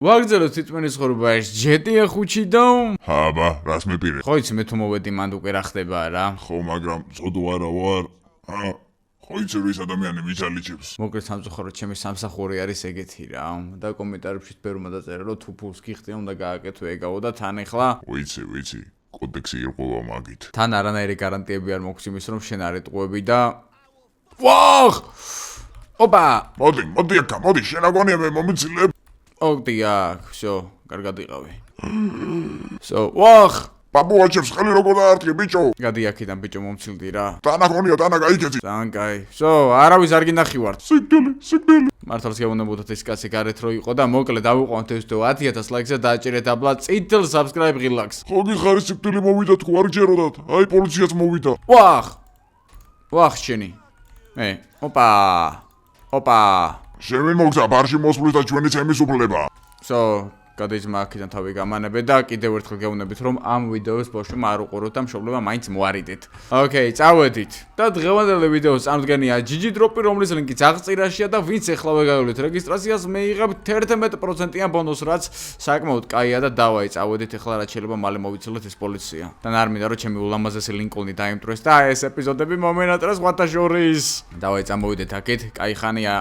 ვაგრძელოთ თითქმის ხორბა ეს ჯეტია ხუჩი და აბა, რას მეპირე? ხო იცი მე თუ მოვედი მანდ უკვე რა ხდება რა. ხო, მაგრამ წოდო არა ვარ. ხო იცი რის ადამიანი მიჩალიჩებს. მოკლედ სამწუხაროდ ჩემი სამსახური არის ეგეთი რა. და კომენტარებში ბევრმა დაწერა რომ თუ ფულს გიხდიან უნდა გააკეთო ეგაო და თან ახლა ვიცი. კოდექსი ირყვა მაგით. თან არანაირი გარანტიები არ მოგვს იმის რომ შენ არ ეტყუები და ვახ! ოპა! მოდი აქა, მოდი, შენ აგონია მე მომიცილებ. ოკ, აქ, всё, კარგად იყავი. ვახ! პაპუაჩებს ხელი როგორ დაარტყი ბიჭო? გადი აქედან ბიჭო მომცილდი რა. დანა გონია, დანა გაიქეცი. ძალიან კაი. всё, არავის არ გინახივართ. სიგდილი. მართალს გეუბნებოდათ ეს კაცი გარეთ რო იყო და მოკლედ დავიყვანთ ეს ვიდეო 10000 ლაიქს და დააჭერეთ აბლა წითელ subscribe ღილაკს. ხო გიხარი სიგდილი მოვიდა თუ არ გჯეროდათ. აი პოლიციაც მოვიდა. ვახ შენი. ოპა. შენ მოგცა ბარში მოსვლის და ჩვენი ცემის უფლება. всё, გადაიძმა აქედან თავი გამანებე და კიდევ ერთხელ გეუბნებით რომ ამ ვიდეოს ბოშმა არ უყუროთ და მშობლებმა მაინც მოარიდეთ. ოკეი, წავედით. და დღევანდელი ვიდეოს წარმოდგენია GG Drop-ი, რომლის ლინკიც აღწერაშია და ვინც ეხლავე გაივლეთ რეგისტრაციას, მეიღებთ 11%-იან ბონუსს, რაც საკმაოდ კაია და დავაი წავედით ეხლა რაც შეიძლება მალე მოვიცილოთ ეს პოლიცია. და არ მინდა რომ ჩემი ულამაზესი ლინკოლნი დაიმტრეს და ეს ეპიზოდები მომენატრეს ღვათა შორის. დავაი წამოვიდეთ აქეთ, კაი ხანია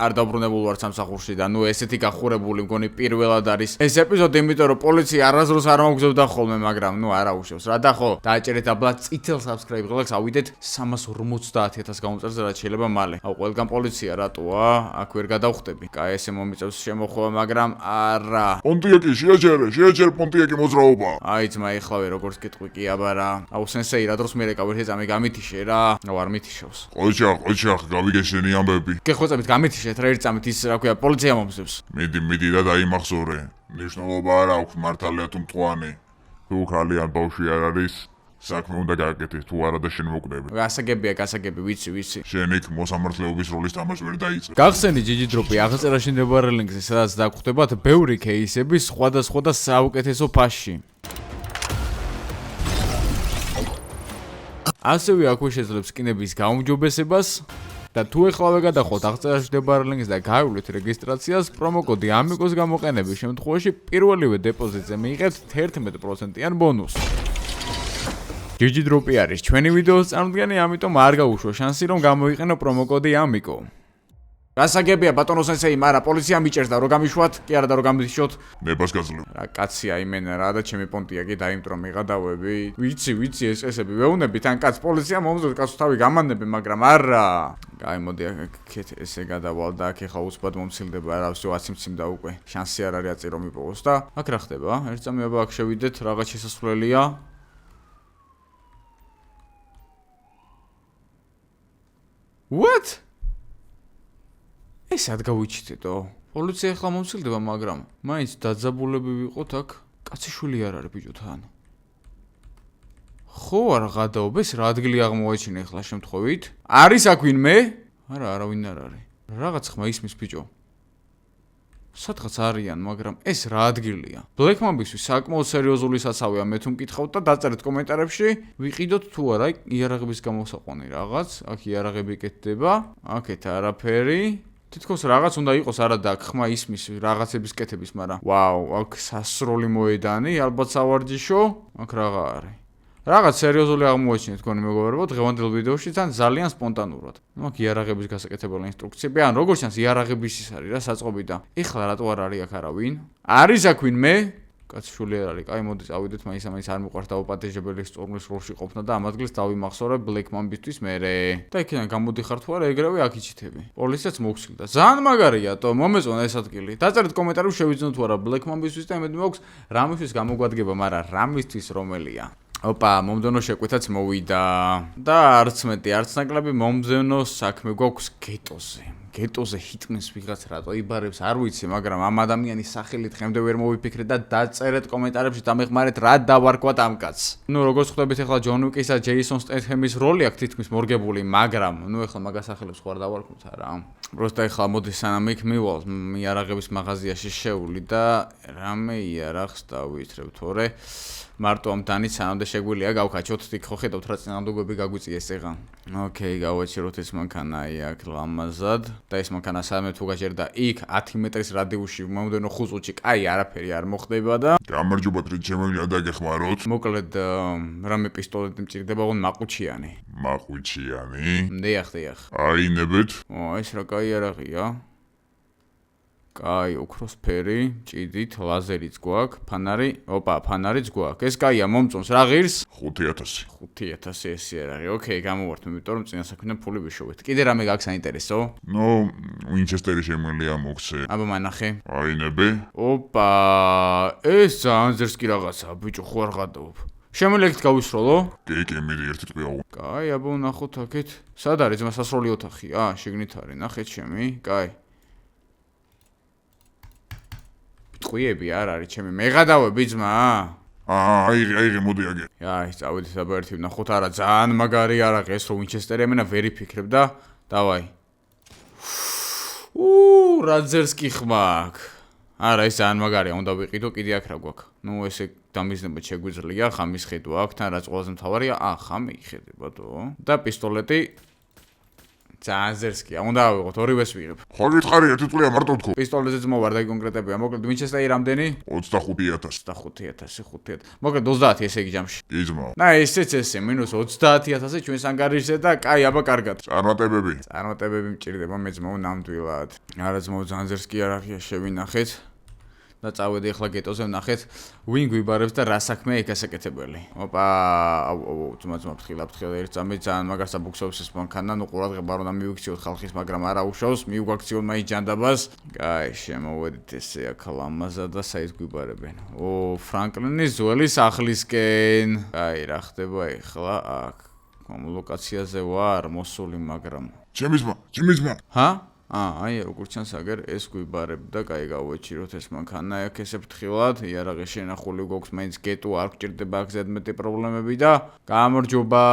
არ დაბრუნებულ ვარ სამსახურში და ნუ ესეთი გახურებული მგონი პირველად არის ეს ეპიზოდი, იმიტომ რომ პოლიცია არასდროს არ მოგზავდა ხოლმე, მაგრამ ნუ არა უშავს რა და ხო დააჭერეთ აბლა წითელ subscribe ღილაკს, ავიდეთ 350000 გამომწერს რაც შეიძლება მალე. აუ ყველგან პოლიცია რატოა? აქ ვერ გადავხვდები. კაი ესე მომიწევს შემოხვევა, მაგრამ არა. პონტიაკი შეაჩერე პონტიაკი მოძრაობა. აი ძმა ეხლავე როგორც გეტყვი კი აბა რა. აუ სენსეი რა დროს მე რეკავ ერთი წამი გამითიშე რა. აუ არ მითიშავს. ყოჩახ გავიგეშენი ამბები. გეხოცებით გამითიშე რა ერთ წამით ის რა ქვია პოლიცია მომწევს. მიდი და დაიმახსოვრე. ნიშნულობა არ აქვს მართალია თუ მწვანე. თუ ხალიან ბავშვი არ არის, საქმე უნდა გააკეთეს, თუ არა და შენ მოკდები. გასაგებია, ვიცი. შენ იქ მოსამართლეობის როლის თამაშს ვერ დაიწყე. გახსენდი GG Drop-ი აღწერაში მდებარე ლინკზე, სადაც დაგხვდებათ ბევრი кейსები სხვადასხვა და საუკეთესო ფასში. ასევე აქვე შეძლებს სკინების გაუმჯობესებას. და თუ ეხლავე გადახოთ აღწერაში მდებარე ლინკს და გაივლეთ რეგისტრაციას, პრომოკოდი AMIGOS გამოყენების შემთხვევაში პირველივე დეპოზიტზე მიიღებთ 11%-იან ბონუსს. GG Drop-ი არის ჩვენი ვიდეოს წარმოდგენი, ამიტომ არ გაუშვა შანსი რომ გამოიყენო პრომოკოდი AMIGO. გასაგებია ბატონო სენსეი, მაგრამ პოლიცია მიჭერს და რო გამიშვათ, კი არა და რო გამიშოთ. ნებას გაძლევ. რა კაცია იმენა რა და ჩემი პონტიაკი დაიმტრო მიღადავები. ვიცი ეს წესები ვეუბნებით, ან კაც პოლიცია მომზადდა კაცო თავი გამანებე, მაგრამ არა. კაი მოდი აქეთ ესე გადავალ და აქ ეხა უცბად მომცილდება რა, всё აციმციმდა უკვე. შანსი არ არის აწი რომ მიპოვოს და აქ რა ხდება? ერთ წამი აბა აქ შევიდეთ, რაღაც შესასვლელია. What? ესად გავიჩიტეთო. პოლიცია ახლა მომცილდება, მაგრამ მაინც დაძაბულები ვიყოთ აქ. კაციშვილი არ არის ბიჭო თან. ხო არა გადაობ, ეს რა ადგილი აღმოაჩინე ახლა შემთხვევით? არის აქ ვინმე? არავინ არ არის. რაღაც ხმა ისმის ბიჭო. სადღაც არიან, მაგრამ ეს რა ადგილია? ბლექმამბისთვის საკმაოდ სერიოზული საცავია, მე თუ მკითხავთ და დაწერეთ კომენტარებში, ვიყიდოთ თუ არა იარაღების გამოსაყვანი რაღაც. აქ იარაღები კეთდება, აქეთ არაფერი. თითქოს რაღაც უნდა იყოს არა და ხმა ისმის რაღაცების კეთების, მაგრამ ვაუ, აქ სასროლი მოედანი, ალბათ სავარჯიშო, აქ რაღა არის. რაღაც სერიოზული აღმოაჩინეთ თქვენი მეგობრებო, დღევანდელ ვიდეოში ძალიან სპონტანურად. ნუ აქ იარაღების გასაკეთებელი ინსტრუქციები, ან როგორც ჩანს იარაღების ის არის რა საწყობი და ეხლა რატო არ არის აქ არავინ? არის აქ ვინმე? კაცშვილი არ არის. კაი მოდი წავიდეთ, მაინც არ მიყვარს დაუპატეჟებელი სტორმის როლში ყოფნა და ამ ადგილს დავიმახსოვრე ბლექმამბისთვის მერე. და იქიდან გამოდიხარ თუ არა, ეგრევე აქ იჩითები. პოლიციაც მოგცილდა. ძალიან მაგარია თო, მომეწონა ეს ადგილი. დაწერეთ კომენტარებში შევიძინოთ თუ არა ბლექმამბისთვის და იმედი მაქვს რამისთვის გამოგვადგება, მაგრამ რამისთვის რომელია. ოპა, მომდენო შეკვეთაც მოვიდა. და არც მეტი, არც ნაკლები მომდენო საქმე გვაქვს გეტოზე. გეტოზე ჰიტმენს ვიღაც რატო იბარებს, არ ვიცი, მაგრამ ამ ადამიანის სახელით ხემდე ვერ მოვიფიქრე და დაწერეთ კომენტარებში დამეხმარეთ რა დავარქვათ ამ კაცს. ნუ როგორც ხვდებით ახლა ჯონ უიკისა ჯეისონ სტეთჰემის როლი აქ თითქმის მორგებული, მაგრამ ნუ ახლა მაგას სახელებს ხო არ დავარქვით არა. პროსტა ახლა მოდი სანამ იქ მივალ, იარაღების მაღაზიაში შევული და რამე იარაღს დავითრებ, თორე მარტო ამ დანით სანამდე შეგვიძლია გავქაჩოთ, იქ ხო ხედავთ რა წინამდებობები გაგვიწიეს ეხა. ოკეი, გავაჩეროთ ეს მანქანა აი აქ ლამაზად. და ეს მანქანა სადმე თუ გაჭერდა იქ 10 მეტრის რადიუსში მომდენო 5 წუთში კაი არაფერი არ მოხდება და გამარჯობათ რით შემიძლია დაგეხმაროთ? მოკლედ რამე პისტოლეტი მჭირდება ოღონდ მაყუჩიანი. მაყუჩიანი? დიახ. აინებეთ? ეს რა კაი არაღია? კაი, ოქროსფერი, ჭიდით, ლაზერიც გვაქვს, ფანარი, ფანარიც გვაქვს. ეს კაია, მომწონს, რა ღირს? 5000. 5000 ესე არის. ოკეი, გამოვართ, იმიტომ რომ წინა საქმიდან ფული ვიშოვეთ. კიდე რამე გაქვს საინტერესო? ნო, ვინჩესტერი შემიძლია მოგცე. აბა მანახე. აინებე? ეს ძალიან ზერსკი რაღაცაა, ბიჭო, ხო არ გადაობ. შემიძლია იქით გავისროლო? კი, მიდი ერთი ტყვია. კაი, აბა ვნახოთ აქეთ. სად არის ძმა სასროლი ოთახია? შიგნით არის, ნახეთ შემი. კაი. ტყვიები არ არის ჩემი. მე გადავები ძმა? აიღე, მოდი აგე. აი, წავედით აბა ერთი ვნახოთ, არა, ძალიან მაგარი არაღია ეს რო ვინჩესტერი, ამენა ვერ იფიქრებ და დავაი. რა ზერსკი ხმა აქვს. არა, ეს ძალიან მაგარია, უნდა ვიყიდო, კიდე აქ რა გვაქვს. ნუ ესე დამიზნებად შეგვიძლია, ხამის ხედვა აქვს, თან რაც ყველაზე მთავარია, ხამი იხედებადო. და პისტოლეტი ძალიან ზერსკია, უნდა ავიღოთ, ორივეს ვიღებ. ხო გითხარი, ერთი ტყვია მარტო თქო. პისტოლეტიც მოვარდა კონკრეტებია, მოკლედ ვინჩესტერი რამდენი? 25000. 25000. მოკლედ 30 ესე იგი ჯამში. კი ძმაო. ესეც ესე, მინუს 30000 ჩვენს ანგარიშზე და კაი, აბა კარგად. წარმატებები. წარმატებები მჭირდება მე ძმაო ნამდვილად. არა ძმაო, ძალიან ზერსკი არაღია, შევინახეთ. და წავედი ახლა გეტოზე ვნახეთ, ვინ გვიბარებს და რა საქმეა იქ ასაკეთებელი. ძმა ფრთხილად ერთ წამი ძალიან მაგას აბუქსობს ეს მანქანა, ნუ ყურადღება რომ მივიქციოთ ხალხის, მაგრამ არა უშავს, მივგვაქციოთ მაინც ჯანდაბას. კაი, შემოვედით ესე აქ ლამაზად და საით გვიბარებენ. ფრანკლინის ძველი სახლისკენ. კაი, რა ხდება ახლა აქ? ლოკაციაზე ვარ მოსული, მაგრამ ჩემი ძმა. აი როგორ ჩანს აგერ ეს გვიბარებდა, კაი გავუეჩიროთ ეს მანქანა აქ ესე ფრთხილად, იარაღი შენახული გვაქვს, მაინც გეტო არ გჭირდება აქ ზედმეტი პრობლემები და გამარჯობა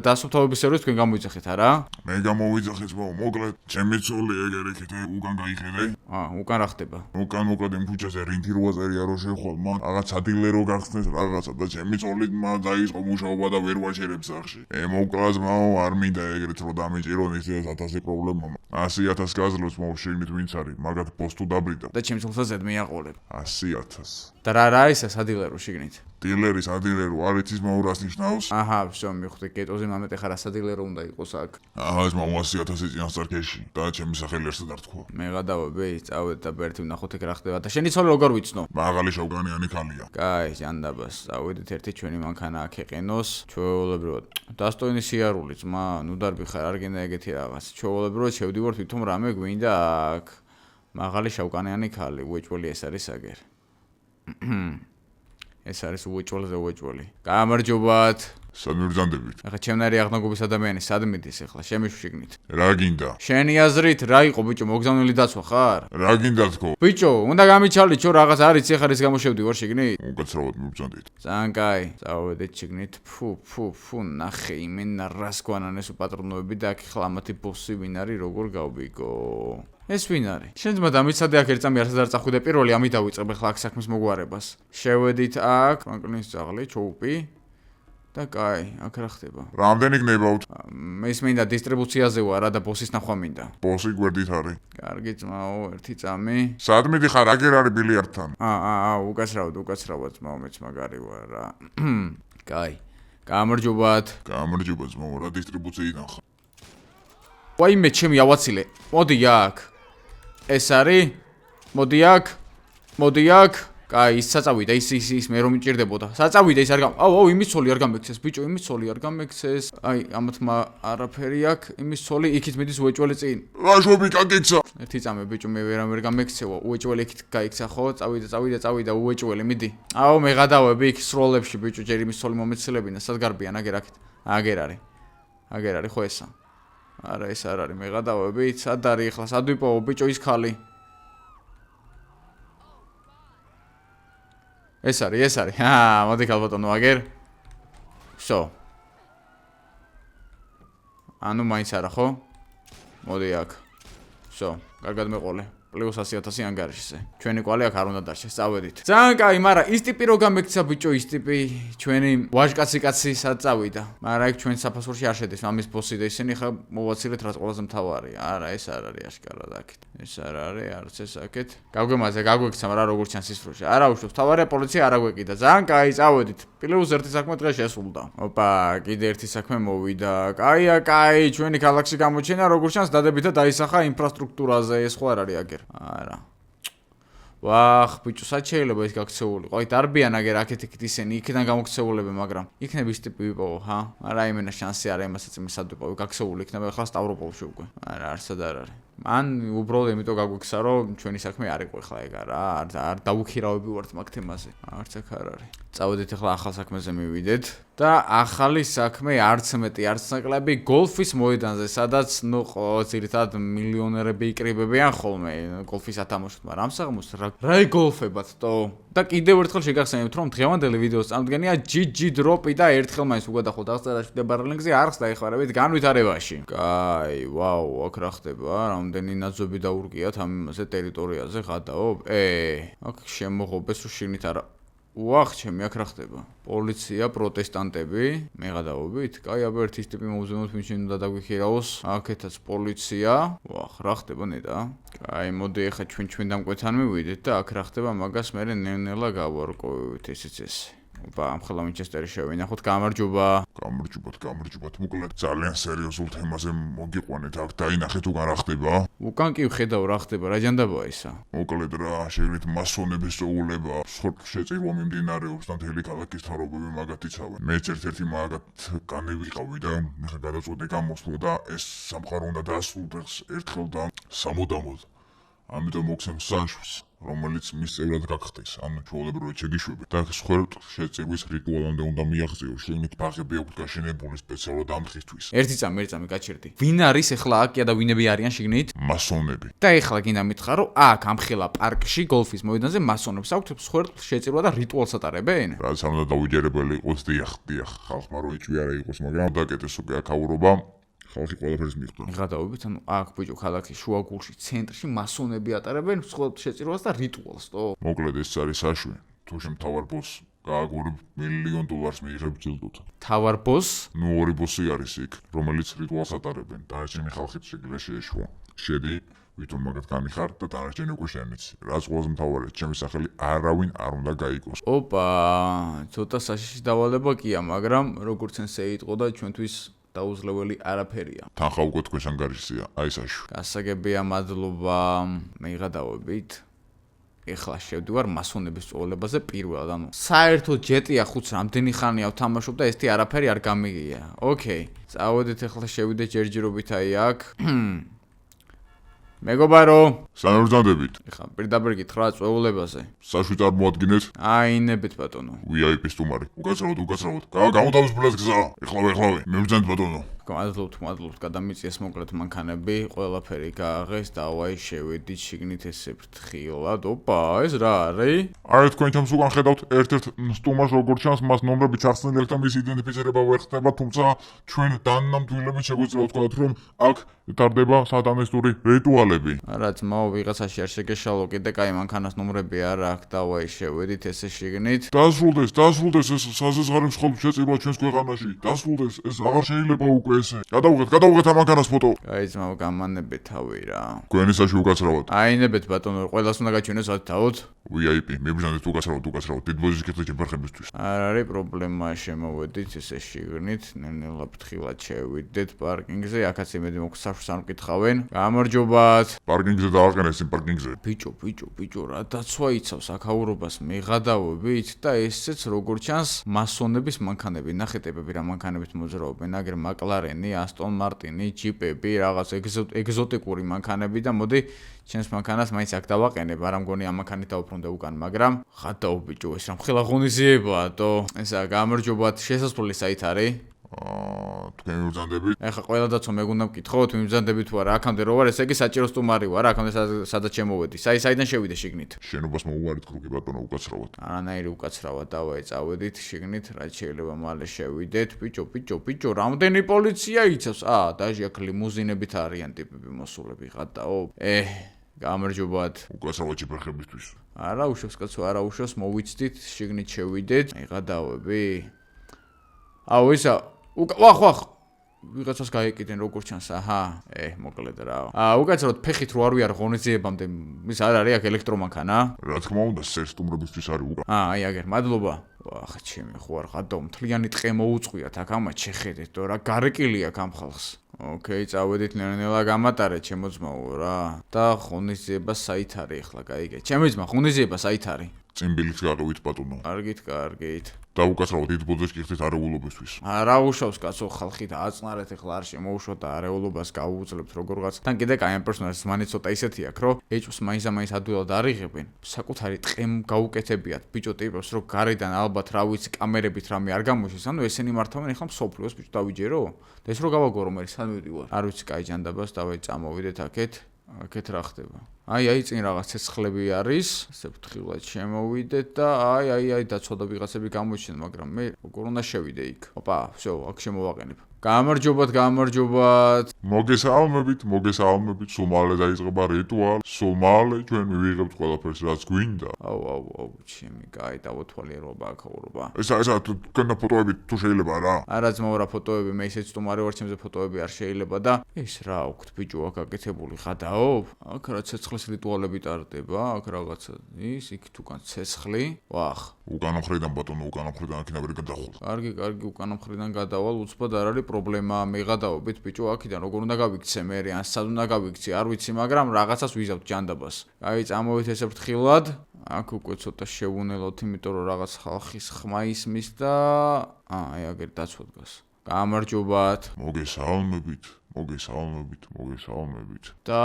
დასუფთავების სერვისს თქვენ გამოიძახეთ, არა? მე გამოვიძახე ძმაო, მოკლედ, ჩემი ცოლი ეგერ იქით უკან გაიხედე. უკან რა ხდება? უკან მოკლედ იმ ქუჩაზე რინგი როაზერია რო შეხვალ, მან რაღაც ადილერო გახსნეს რაღაცა და ჩემი ცოლი დაიწყო მუშაობა და ვერ ვაჩერებს სახში. მოკლა ძმაო, არ მინდა ეგრეთ რომ დამიჭირონ ის 1000 პრობლემა. 100000 გაზლოს მოვშიგნით ვინც არის, მაგათ პოსტუ დაბრიდა. და ჩემს ხოლსა ზედმე აყოლებ. 100000. და რა ის სადილერო შიგნით? დილერის ადილერო არის ის მაურას ნიშნავს? ვсё, მივხვდი, გეტოზე მამეთ ახლა რა სადილერო უნდა იყოს აქ. ეს მაუ 100000 წინასწარ ქეში და ჩემი სახელი ერთად არ თქვა. მე გადავები, წავედი და ერთი ვნახოთ ეგ რა ხდება და შენი ცოლი როგორ ვიცნო? მაღალი შავკანიანი ქალია. კაი, ჯანდაბას, წავედით ერთი ჩვენი მანქანა აქ ეყენოს, ჩვეულებრივად. დასტოინი სიარული ძმა, ნუ დარბი ხარ, არ გინდა ეგეთი რაღაც. ჩვეულებრივად შევდივართ თვითონ რამე გვინდა აქ. მაღალი შავკანიანი ქალი, უეჭველი ეს არის აგერ. ეს არის უეჭველზე უეჭველი. გამარჯობათ. სად მიბრძანდებით? ახლა ჩემნაირი აღნაგობის ადამიანი სად მიდის ახლა? შემიშიგნით. რა გინდა? შენი აზრით რა იყო ბიჭო, მოგზავნილი დაცვა ხარ? რა გინდა თქო? ბიჭო, უნდა გამიჩალდით, რომ რაღაც არის, ახლა ის გამოშევდივარ შიგნით? უკაცრავად მიბრძანდით. ძალიან კაი, წავედით შიგნით. ფუ, ნახე, იმენა რას გვანანეს უპატრონოები და აქ ხლა ამათი ბოსი ვინ არის, როგორ გავბიგო? ეს ვინ არის? შენ ძმა დამიცადე აქ ერთ წამი არც არ წახვიდე პირველი, ამით დავიწყებ ახლა აქ საქმის მოგვარებას. შევედით აქ, ფრანკლინის ძაღლი, ჩოუპი. და კაი, აქ რა ხდება? რამდენი გნებავთ? ის მინდა დისტრიბუციაზე ვარ და ბოსის ნახვა მინდა. ბოსი გვერდით არის. კარგი ძმაო, ერთი წამი. სად მიდიხარ? აგერ არის ბილიარდთან. უკაცრავად ძმაო, მეც მაგარი ვარ რა. კაი. გამარჯობათ. გამარჯობა ძმაო, რა დისტრიბუციიდან ხარ? ვაიმე, ჩემი ავაცილე. მოდი აქ. ეს არის? მოდი აქ. კაი, ის საწავიდა, ის მე რომ მიჭირდებოდა. საწავიდა ის არ გამ. იმის ცოლი არ გამექცეს, ბიჭო, იმის ცოლი არ გამექცეს. ამათმა არაფერი აქ, იმის ცოლი იქით მიდის უეჭველი წინ. რაშობი კაკეცა. ერთი წამი ბიჭო, მე ვერ გამექცევა. უეჭველი იქით გაიქცა ხო? წავიდა, უეჭველი, მიდი. მე გადავები იქ სროლებში ბიჭო, ჯერ იმის ცოლი მომეცლებინა, სად გარბიან აგერ აქეთ. აგერ არის ხო ესა? არა, ეს არ არის, მე გადავები, სად არის ახლა, სად ვიპოვო ბიჭო ის ხალი? ეს არის. მოდი ქალბატონო აგერ. ვсё. ანუ მაინც არა ხო? მოდი აქ. ვсё, კარგად მეყოლე. პლუს 100,000 ანგარიშზე. ჩვენი კვალი აქ არ უნდა დარჩეს, წავედით. ძალიან კაი, მაგრამ ის ტიპი რო გამექცა ბიჭო, ის ტიპი ჩვენი ვაჟკაცი სად წავიდა. მაგრამ იქ ჩვენ საფასურში არ შედის, ამის ბოსი და ისინი ხა მოვაცილეთ რაც ყველაზე მთავარია. არა, ეს არ არის აშკარად აქეთ. ეს არ არის, არც ეს აქეთ. გაგვემაზე, გაგვექცა, მაგრამ როგორ ჩანს ის როში. არა უშავს, მთავარია პოლიცია არ აგვეკიდა. ძალიან კაი, წავედით. პლუს ერთი საქმე დღეს შესულდა. ოპა, კიდე ერთი საქმე მოვიდა. კაია, კაი, ჩვენი ქალაქში გამოჩენა, როგორ ჩანს დადებითად დაისახა ინფრასტრუქტურაზე, ეს ხო არ არის აგერ. არა. ვახ, ბიჭო, სად შეიძლება ეს გაქცეულიყო? აი, დარბიან აგერ აქეთ-იქით ისინი, იქიდან გამოქცეულები, მაგრამ იქნებ ის ტიპი ვიპოვო, ჰა? არა, იმენა შანსი არა, იმასაც იმის სად ვიპოვე, გაქცეული იქნება ახლა სტავროპოლში უკვე. არა, არსად არ არის. მან უბრალოდ იმიტომ გაგვიქცა, რომ ჩვენი საქმე არ იყო ახლა ეგ არა, არ დაუქირავები ვართ მაგ თემაზე. არც აქ არ არის. წავედით ახლა ახალ საქმეზე მივიდეთ და ახალი საქმე არც მეტი, არც ნაკლები გოლფის მოედანზე, სადაც ნუ ძირითადად მილიონერები იკრიბებიან ხოლმე გოლფის ათამაშოთ, მაგრამ ამ საღამოს რა იგოლფებათ თო? და კიდევ ერთხელ შეგახსენებთ, რომ დღევანდელი ვიდეოს წამდგენია GG დროპი და ერთხელ მაინც უგადახოთ აღწერაში მდებარე ლინკზე არხს დაეხმარებით განვითარებაში. კაი, ვაუ, აქ რა ხდება? რამდენი ნაძვები დაურგიათ ამ იმაზე ტერიტორიაზე ღადაობ? აქ შემოღობეს რომ შიგნით არა. ვახ, ჩემი აქ რა ხდება? პოლიცია, პროტესტანტები, მეღადაობით? კაი, აბა ერთი ტიპი მოვზემოთ, ვინ შეიძლება დაგვიქირავოს. აქეთაც პოლიცია. ვახ, რა ხდება ნედა? კაი, მოდი ახლა ჩვენ დამკვეთან მივიდეთ და აქ რა ხდება, მაგას მე ნელ-ნელა გავარკვევით ისიც ეს. ოპა, ამხელა ვინჩესტერი შევინახოთ, გამარჯობა. გამარჯობათ, მოკლედ ძალიან სერიოზულ თემაზე მოგიყვანეთ, აქ დაინახეთ უკან რა ხდება. უკან კი ვხედავ რა ხდება, რა ჯანდაბაა ისა? მოკლედ რა, შეგვიძლია მასონების წოულება, შეწირვა მიმდინარეობს და მთელი ქალაქის მთავრობები მაგათ იცავენ. მეც ერთ-ერთი მაგათ განვიყავი და ხა გადაწყვეტე გამოსვლა და ეს სამყარო უნდა დაასრულდეს ერთხელ და სამუდამოდ. ამიტომ მოგცემ საშუს, რომელიც მის წევრად გახდეს, ანუ ჩვეულებრივად შეგიშვები და სხვერტ შეწირვის რიტუალამდე უნდა მიაღწიო, შეგნით ბაღები აქვს გაშენებული სპეციალურად ამ დღისთვის. ერთი წამი გაჩერდი. ვინ არის ახლა აქ და ვინები არიან შიგნით? მასონები. და ახლა გინდა მითხრა, რომ აქ ამხელა პარკში, გოლფის მოედანზე მასონებს აქვთ სხვერტ შეწირვა და რიტუალს ატარებენ? რაც ამდა დაუჯერებელი იყოს, დიახ, ხალხმა რო ეჭვი არა იყოს, მაგრამ დაკეტესო კი აქაურობა. ხალხი ყველაფერს მიხვდა. ღადაობით, ანუ აქ ბიჭო ქალაქის შუაგულში, ცენტრში მასონები ატარებენ სხვერტ შეწირვას და რიტუალს, თო? მოკლედ ეს არის საშვი. თუ შემთავარ ბოსს გააგორებ $1,000,000 მიიღებ ჯილდოთ. თავარ ბოსს? ნუ ორი ბოსი არის იქ, რომელიც რიტუალს ატარებენ. დანარჩენი ხალხით შეგიძლია შეეშვა. შედი, ვითომ მაგათ განიხარ და დანარჩენი უკვე შენიც. რაც ყველაზე მთავარია, ჩემი სახელი არავინ არ უნდა გაიგოს. ოპა, ცოტა საშიში დავალება კია, მაგრამ როგორც ენსე იყო და ჩვენთვის დაუძლეველი არაფერია. თანხა უკვე თქვენს ანგარიშზეა, აი საშვი. გასაგებია, მადლობა. მეღადაობით. ეხლა შევდივარ მასონების წოლებაზე პირველად, ანუ საერთოდ ჯეტია 5 რამდენი ხანია ვთამაშობ და ესეთი არაფერი არ გამიგია. ოკეი, წავედით ახლა შევიდეთ ჯერჯერობით აი აქ. მეგობარო, სანარძანდებით. ეხლა პირდაპირ გითხრა წვეულებაზე. საშვი წარმოადგინეთ. აინებით ბატონო. VIP სტუმარი. უკაცრავად. გამოთავისუფლეთ გზა. ეხლავე. მებრძანეთ ბატონო. მადლობთ, გადამიწიეს მოკლედ მანქანები, ყველაფერი გააღეს და ვაი შევედით შიგნით ესე ფრთხილად. ოპა, ეს რა არის? არა თქვენ ჩემს უკან ხედავთ ერთ-ერთ სტუმარს როგორც ჩანს, მას ნომრები ჩახსნილი აქვს და მის იდენტიფიცირება ვერ ხდება, თუმცა ჩვენ დანამდვილებით შეგვიძლია ვთქვათ, რომ აქ ტარდება სატანისტური რიტუალები. არა, ძმაო, ვიღაცაში არ შეგეშალო, კიდე კაი მანქანას ნომრები არ აქვს და ვაი შევედით ესე შიგნით. დასრულდეს ეს საზღვარგარეთ შეწირვა ჩვენს ქვეყანაში. დასრულდეს, ეს აღარ შეიძლება უკვე ესე. გადავუღეთ ამ მანქანას ფოტო. კაი ძმაო, გამანებით თავი რა. გვენი საშვი უკაცრავად. აინებით ბატონო, ყველას უნდა გაჩვენოს ათთავოთ. VIP, მებრძანეთ უკაცრავად, დიდ ბოძის კითხვა ჯებარხებისთვის. არ არის პრობლემა, შემოვედით ესე შიგნით, ნელ-ნელა ფრთხილად შევიდეთ პარკინგზე, აქაც იმედი მოქვს საშუს არ მკითხავენ. გამარჯობათ. პარკინგზე დააყენეს იმ პარკინგზე. ბიჭო, რა დაცვა იცავს აქაურობას მეღადავებით და ესეც როგორ ჩანს მასონების მანქანები. ნახეთ ებები რა მანქანებით მოძრაობენ, აგერ McLaren-ი, Aston Martin-ი, ჯიპები, რაღაც ეგზოტიკური მანქანები და მოდი ჩემს მანქანას მაინც აქ დავაყენებ, არა მგონი ამ მანქანით დავუბრუნდე უკან, მაგრამ ხადაო ბიჭო, ეს რა მხელა ღონისძიებაა, თო? ესა გამარჯობათ, შესასვლელი საით არის? თქვენ მიბრძანდებით? ეხლა ყველა დაცვა მეგონდა მკითხოთ, მიბრძანდებით თუ არა, აქამდე რო ვარ, ესე იგი საჭირო სტუმარი ვარ, აქამდე სადაც შემოვედი. საიდან შევიდე შიგნით? შენობას მოუვარით კრუგი ბატონო უკაცრავად. არანაირი უკაცრავად, დავაი წავედით შიგნით, რაც შეიძლება მალე შევიდეთ. ბიჭო, რამდენი პოლიცია იცავს? დაჟე აქ ლიმუზინებით არიან ტიპები მოსულები, ღადაო. გამარჯობათ. უკაცრავად შეფერხებისთვის. არა უშავს კაცო, არა უშავს, მოვიცდით, შიგნით შევიდეთ. იყადავები. აუ ისა, ვახ. ვიღაცას გაეკიდენ როგორ ჩანს, აჰა, მოკლედ რა. უკაცრავად ფეხით რო არ ვიარ ღონისძიებამდე, ის არ არის აქ ელექტრომანქანა? რა თქმა უნდა, სერტუმრებისთვის არის უკან. აი აგერ, მადლობა. ვახ, ჩემი ხო არ ხადო, მთლიანი ტყე მოუწყვიათ აქ ამათ შეხედეთ, რა გარეკილი აქ ამ ხალხს. ოკეი, წავედით ნელა გამატარეთ ჩემო ძმაო რა. და ღონისძიება საით არის ახლა, გაიგე. ჩემო ძმა, ღონისძიება საით არის? წინბილით გაყევით ბატონო. კარგით. და უკაცრავად დიდ ბოძეს გიხდით არეულობისთვის. რა უშავს კაცო ხალხი და აწნარეთ ახლა არ შემოუშვათ და არეულობას გაუუძლებთ როგორღაც. თან კიდე კაი ამ პერსონაჟს მანე ცოტა ისეთი აქვს, რომ ეჭვს მაინც ადვილად არიღებენ. საკუთარი ტყემ გაუკეთებიათ ბიჭო ტიპებს, რომ გარედან ალბათ რა ვიცი კამერებით რამე არ გამოჩეს. ანუ ესენი მართავენ ახლა მსოფლიოს ბიჭო დავიჯერო? და ეს რო გავაგორო მე სად მივდივარ? არ ვიცი კაი ჯანდაბას დავაი წამოვიდეთ აქეთ რა ხდება? აი წინ რაღაც ცეცხლები არის, ესე ფრთხილად შემოვიდეთ და აი დაცვა და ვიღაცები გამოჩნდნენ, მაგრამ მე როგორ უნდა შევიდე იქ? ოპა, всё, აქ შემოვაყენებ. გამარჯობათ. მოგესალმებით, სულ მალე დაიწყება რიტუალი, სულ მალე ჩვენ მივიღებთ ყველაფერს რაც გვინდა. აუ, ჩემი კაი დავოთვალიერობა აქაურობა. ესა თქვენთან ფოტოები თუ შეიძლება რა? არა ძმაო რა ფოტოები, მე ისე სტუმარი ვარ, ჩემზე ფოტოები არ შეიძლება და ეს რა აქვთ ბიჭო აქ აკეთებული ხადაობ? აქ რა ცეცხლის რიტუალები ტარდება, აქ რაღაცა ის იქ თუკან ცეცხლი. ვახ. უკანა მხრიდან ბატონო, უკანა მხრიდან აქედან ვერ გადახვალ. კარგი, უკანა მხრიდან გადავალ, უცბად არ არის პრობლემა, მეღადაობით ბიჭო, აქედან როგორ უნდა გავიქცე მე, ან სად უნდა გავიქცე, არ ვიცი, მაგრამ რაღაცას ვიზავთ ჯანდაბას. აი, წამოვით ესე ფრთხილად. აქ უკვე ცოტა შევუნელოთ, იმიტომ რომ რაღაც ხალხის ხმა ისმის და აი აგერ დაცვა დგას. გამარჯობათ. მოგესალმებით. და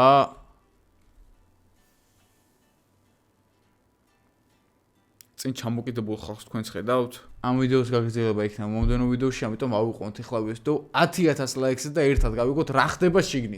წინ ჩამოკიდებულ ხალხს თქვენს ხედავთ? ამ ვიდეოს გაგრძელება იქნება მომდევნო ვიდეოში, ამიტომ ავიყვანოთ ახლა ვიდეოს და 10000 ლაიქს და ერთად გავიგოთ რა ხდება შიგნით.